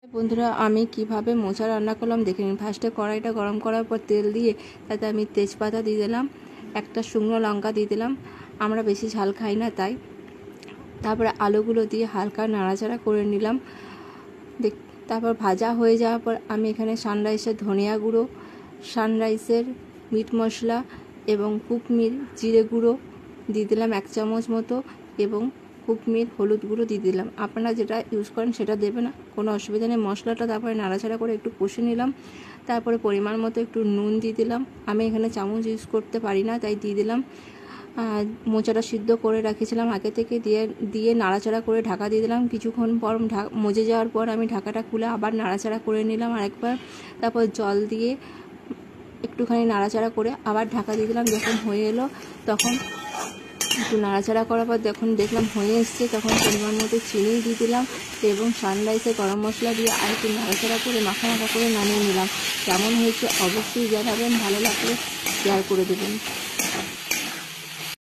বন্ধুরা, আমি কিভাবে মোচা রান্না করলাম দেখে নিন। ফার্স্টে কড়াইটা গরম করার পর তেল দিয়ে তাতে আমি তেজপাতা দিয়ে দিলাম, একটা শুকনো লঙ্কা দিয়ে দিলাম। আমরা বেশি ঝাল খাই না তাই। তারপরে আলুগুলো দিয়ে হালকা নাড়াচাড়া করে নিলাম। তারপর ভাজা হয়ে যাওয়ার পর আমি এখানে সানরাইসের ধনিয়া গুঁড়ো, সানরাইসের মিট মশলা এবং কুকমির জিরে গুঁড়ো দিয়ে দিলাম 1 চামচ মতো, এবং কুকমির হলুদ গুঁড়ো দিয়ে দিলাম। আপনারা যেটা ইউজ করেন সেটা দেবে না, কোনো অসুবিধা নেই। মশলাটা তারপরে নাড়াচাড়া করে একটু কষে নিলাম। তারপরে পরিমাণ মতো একটু নুন দিয়ে দিলাম। আমি এখানে চামচ ইউজ করতে পারি না তাই দিয়ে দিলাম। মোচাটা সিদ্ধ করে রেখেছিলাম আগে থেকে, দিয়ে নাড়াচাড়া করে ঢাকা দিয়ে দিলাম। কিছুক্ষণ পর মজে যাওয়ার পর আমি ঢাকাটা খুলে আবার নাড়াচাড়া করে নিলাম আরেকবার। তারপর জল দিয়ে একটুখানি নাড়াচাড়া করে আবার ঢাকা দিয়ে দিলাম। যখন হয়ে এলো তখন একটু নাড়াচাড়া করার পর দেখলাম হয়ে এসছে, তখন পরিমাণ মতো চিনি দিয়ে দিলাম এবং সানরাইসের গরম মশলা দিয়ে আর একটু নাড়াচাড়া করে মাখা করে নামিয়ে নিলাম। কেমন হয়েছে অবশ্যই জানাবেন, ভালো লাগলে শেয়ার করে দেবেন।